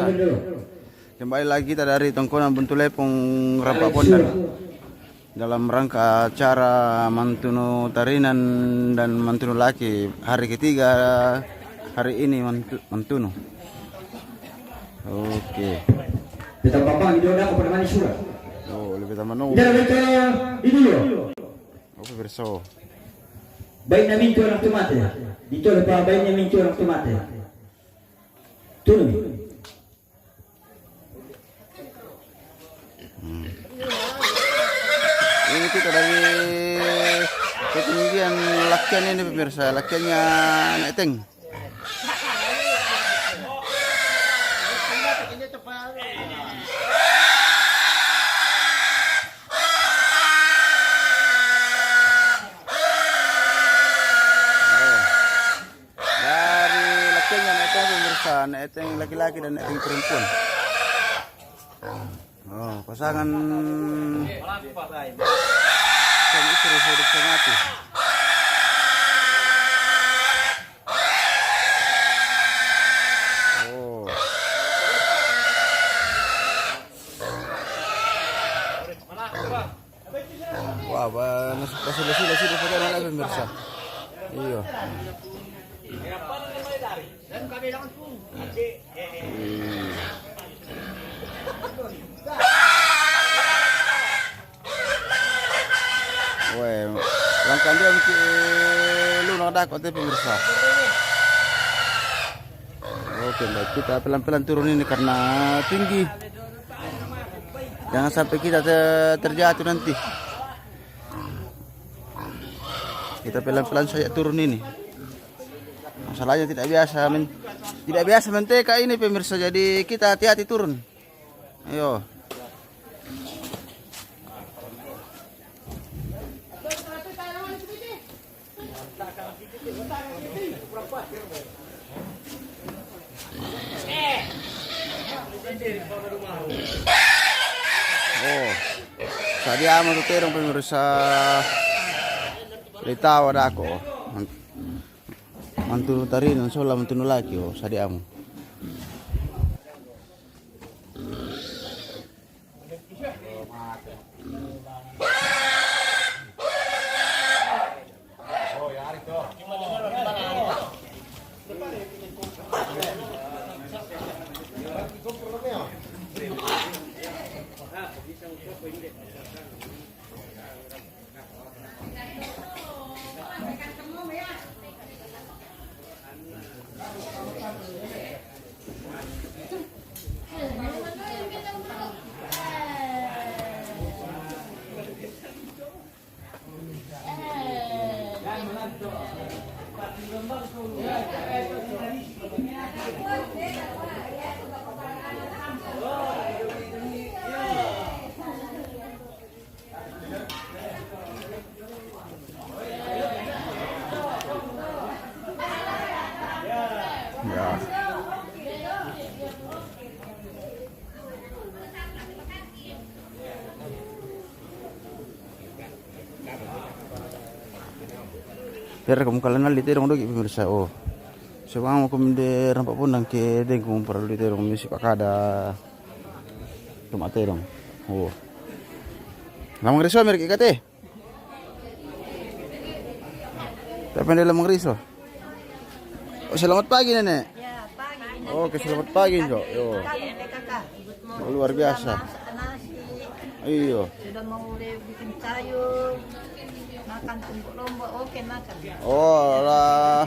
Kembali lagi kita dari Tongkonan Buntulepong Rapa Pondan dalam rangka acara Mantuno Tarinan dan Mantuno Laki hari ketiga hari ini Mantuno. Oke. Kita papa video dah kepada mana surat. Oh, lebih taman no. Kita baca video. Oke, berso. Baik na minto orang tomate. Dito lepas baik na minto orang tomate. Turun. Ini kita dari ketinggian lakian ini pemirsa, lakiannya Neteng. Dari lakiannya Neteng pemirsa, Neteng laki-laki dan Neteng perempuan. Oh, pasangan suami istri hidup semati. Oh. Wah, sudah bagaimana pemirsa? Iya. Weh, langkah dia mungkin lu nak kote pemirsa. Oke, baik, kita pelan-pelan turun ini karena tinggi. Jangan sampai kita terjatuh nanti. Kita pelan-pelan saja turun ini. Masalahnya tidak biasa menteka ini pemirsa, jadi kita hati-hati turun. Ayo. Oh, sadia mo terong pemirsa litaw ada ako. Mantuno Tarinan sola mantuno laki oh sadia mo. Ya. Pero kung kalanal dito dong dogi pemirsa oh. Sebang mo kumde rampak pundang ke deng kung para dito dong misi pakada. Tumate dong. Oh. Lamang riso mer kate. Tapi lamang riso. Oh, selamat pagi nenek. Ya, pagi. Oke, selamat pagi Jo. Yo. Oh, luar biasa. Iyo. Sudah mau bikin sayur, makan tumpuk lombok, oke makan. Oh, lah.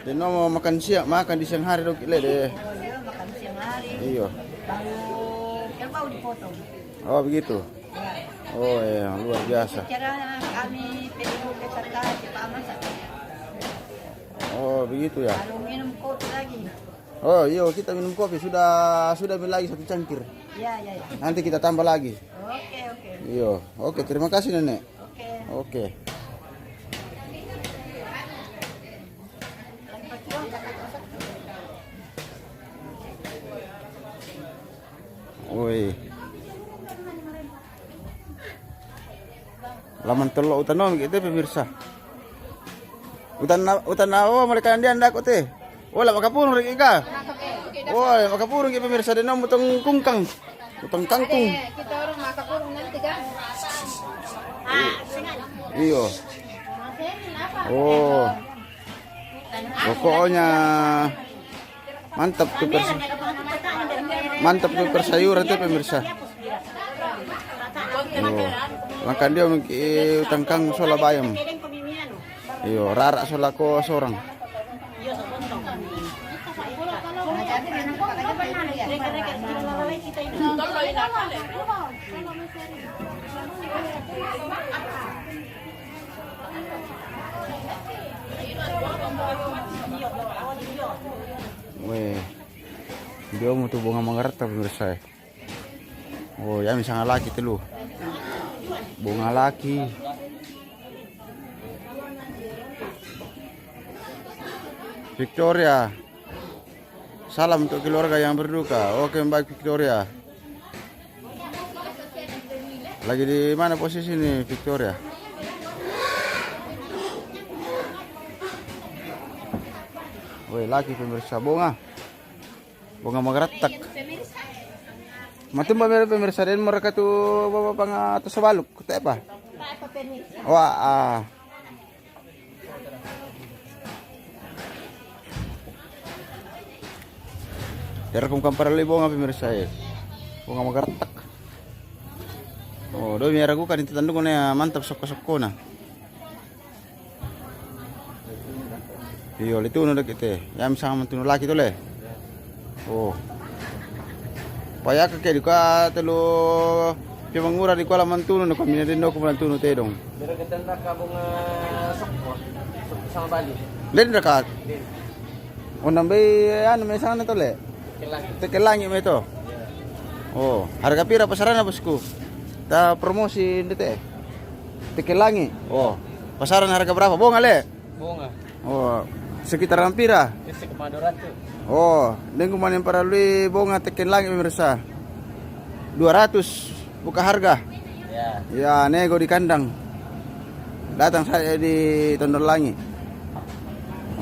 Dino mau makan di siang hari dong kile deh. Oh iya, makan siang hari. Iyo. Baru dipotong. Oh, begitu. Ya. Oh, ya, luar biasa. Cara kami PDU peserta Pak masak. Oh, begitu ya. Kalau minum kopi lagi. Oh, iya kita minum kopi sudah minum lagi 1 cangkir. Ya. Nanti kita tambah lagi. Oke. Iya. Oke, terima kasih nenek. Oke. Oke. Woi. Laman telok utan gitu pemirsa. Utan awo mereka andi anda ko te. Wala makapuno rin ika. Wah, makapurong kayo pemirsa din ang butang kungkang. Butang kangkung. Kita orang makapurong nanti kan. Iyo. Oh. Pokoknya mantap tuh mantap tuh persayuran tuh pemirsa. Oh. Makan dia utang kang sola bayam. Iyo, rara sola ko sorang. Weh, dia mau tuh bunga manggarat pemirsa. Oh, ya misalnya laki tuh lu. Bunga laki. Victoria. Salam untuk keluarga yang berduka. Oke, baik Victoria. Lagi di mana posisi nih Victoria? Woi, lagi pemirsa bunga magaratak. Matum pemirsa dan mereka tuh bawa pang atas sebaluk. Kata apa? Wah, Direkom kamparali bunga pemirsa ya. Bunga magaratak. Oh, do mi ragu kan itu tanduk na mantap sokko-sokko na. Iyo, itu udah kita. Yang sama tuh laki tuh le. Oh. Paya kakek di ka telu pemangura di kuala mantuno na kami din ko mantuno te dong. Pero kita ka bunga sokko sama Bali. Len dekat. Oh, nambai anu may sana to le. Tekelangi mo ito. Oh, harga pira pasaran na bosku? Ta promosi ndete. Tekelangi. Oh. Pasaran harga berapa? Bunga le? Bunga. Oh, sekitar pira? Isi kemadoratu. Oh, dan kemarin para lui bunga tekelangi pemirsa. 200 buka harga. Ya. Ya, nego di kandang. Datang saya di Tondor Langi.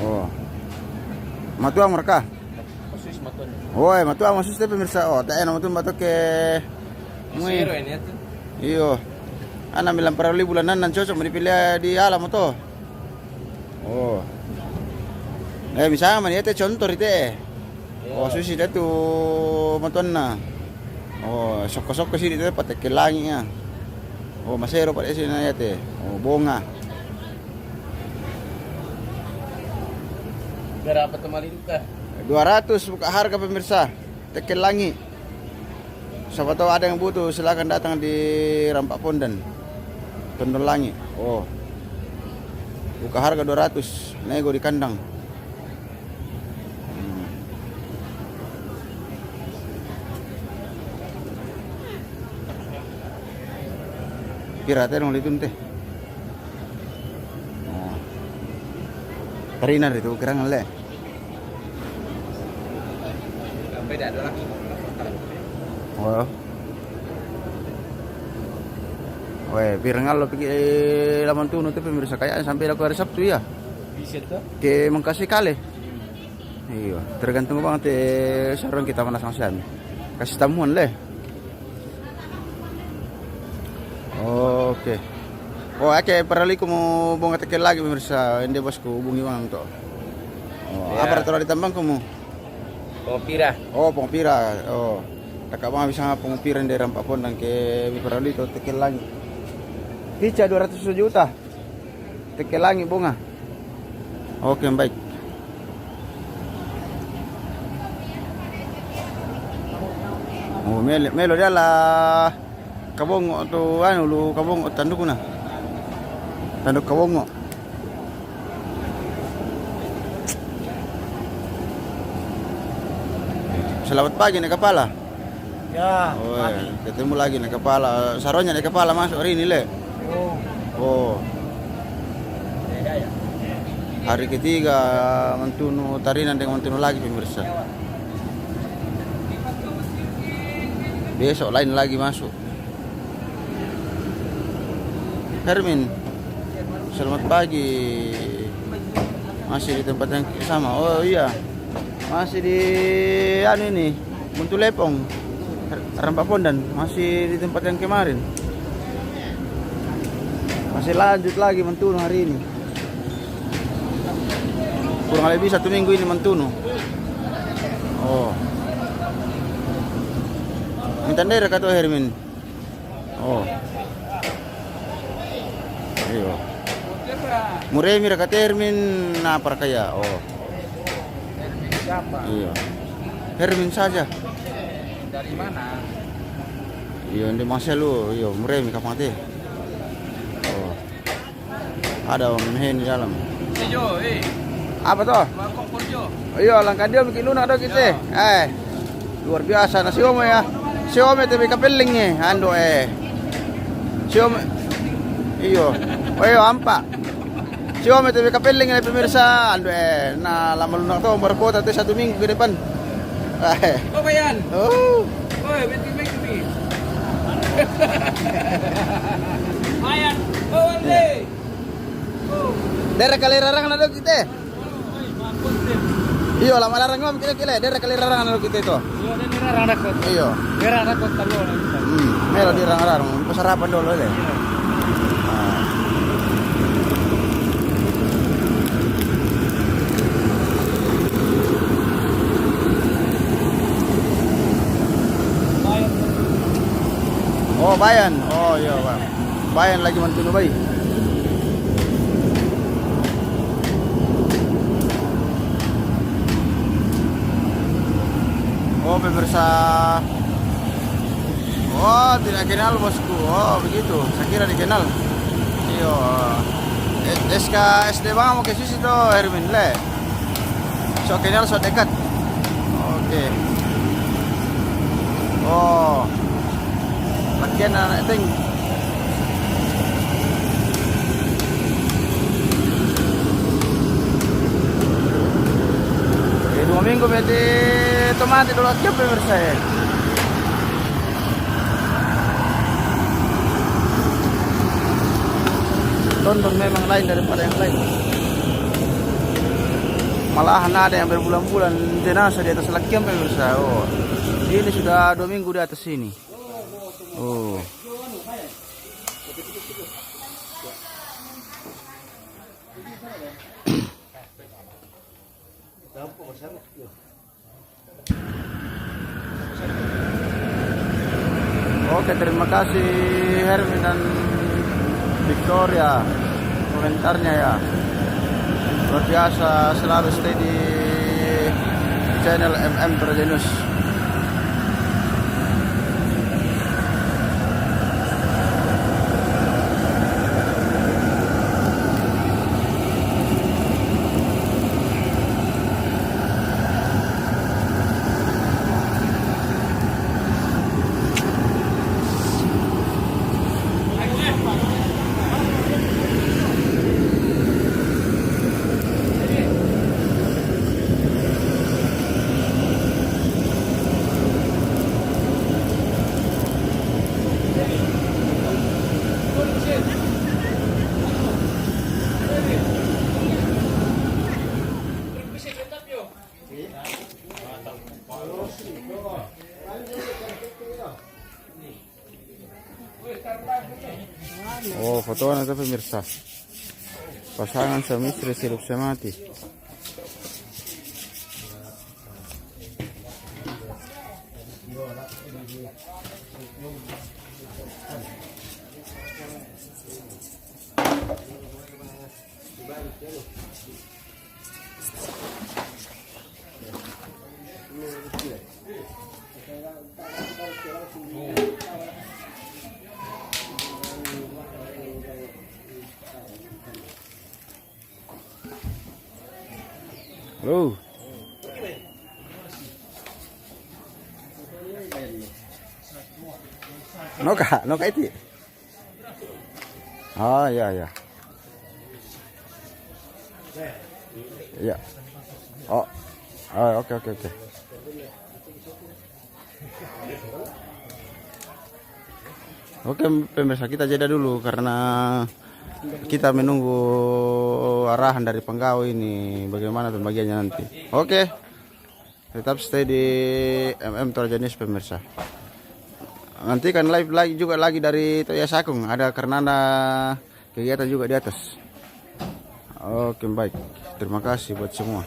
Oh. Matuang mereka. Khusus matun. Woi, matuang maksudnya pemirsa. Oh, tak enak matun batok ke. Zero ini tuh. Iyo. Ana bilang para bulanan nan cocok dipilih di alam to. Oh. Bisa man itu contoh itu. Oh, susi itu matuan na. Oh, sok-sok sini itu patek ke langi ya. Oh, masero pada sini ya teh. Oh, bunga. Berapa tuh mali duka? 200 buka harga pemirsa. Tekel langi. Siapa tahu ada yang butuh silakan datang di Rampak Pondan. Tondor Langi. Oh. Buka harga 200. Nego di kandang. Kira teh nong litun teh. Oh. Tarinar itu kerang le. Beda ada lagi. Oh. Weh, pirangal lo pergi laman tuno tuh pemirsa kayak sampai aku hari Sabtu ya. Bisa tuh. Ke Mengkasih kali. Iya, tergantung banget sarang kita mana sangsian. Kasih tamuan le. Oke. Oh, oke, perali ko mo bunga tekel lagi pemirsa. Hindi bosku hubungi mang to. Oh, Ya. apa tuh ditambang kamu? Pira. Oh, pengpira. Oh. Kakak bang bisa pengpiran dari Rampak Pondan ke perali to tekel lagi. Pica 200 juta. Tekel lagi bunga. Oke, baik. Oh, melo dia lah. Kabongo to ano lu kabongo tanduk na. Tanduk kabongo. Selamat pagi nih kepala. Ya. Oh, ketemu lagi nih kepala. Saronya nih kepala masuk hari ini le. Oh. Hari ketiga mantuno tarinan dengan mantuno lagi pemirsa. Besok lain lagi masuk. Hermin, selamat pagi. Masih di tempat yang sama. Oh iya. Masih di anu ini, Buntu Lepong. Rampak Pondan masih di tempat yang kemarin. Masih lanjut lagi Mentuno hari ini. Kurang lebih 1 minggu ini Mentuno. Oh. Minta daerah kata Hermin. Oh. Iya. Muremi kata Hermin apa kaya? Oh. Hermin siapa? Iya. Hermin saja. Dari mana? Iya, di Marcelo, iya, Muremi kapan teh? Oh. Ada Om Hen di dalam. Jo, Apa toh? kompor Jo. Iya, langkah dia bikin lunak dong kita. Luar biasa nasi Om ya. Si Om itu bikin pelingnya, ando Si Om, iyo, oh iyo ampa. Si Om itu bikin pelingnya pemirsa, ando Nah, lama lunak tuh berkota tuh 1 minggu ke depan. Oh, bayan. Oh, Oi, make me. Bayan. Oh, ande. daerah kali rarang ada kita. Iyo, lama larang Om kira-kira daerah kali rarang ada kita itu. Yo, ini rarang dakot. Iyo. Rarang dakot talo. Melo di rarang, pasarapan dulu deh. Oh, Bayan. Oh, iya, Bang. Bayan lagi Mentuno bayi. Oh, pemirsa. Oh, tidak kenal bosku. Oh, begitu. Saya kira dikenal. Iya. SK SD Bang mau ke sisi tuh Hermin le. So kenal so dekat. Oke. Oh. Bagian anak ting. Oke, 2 minggu berarti tomate dulu aja pemirsa ya. Tonton memang lain daripada yang lain. Malahan ada yang berbulan-bulan jenazah di atas lakian pemirsa. Oh. Ini sudah 2 minggu di atas sini. Oh. Oke, terima kasih Hermin dan Victoria komentarnya ya. Luar biasa, selalu stay di channel MM Terjenus. Oh, fotoan itu pemirsa. Pasangan suami istri hidup semati. Halo. Noka itu. Oh, ya ya. Ya. Oh. Oh, oke. Oke, pemirsa, kita jeda dulu karena kita menunggu arahan dari penggawa ini bagaimana pembagiannya nanti. Oke. Tetap stay di MM Torjanis pemirsa. Nanti kan live lagi juga lagi dari Toya Sakung. Ada karena ada kegiatan juga di atas. Oke baik. Terima kasih buat semua.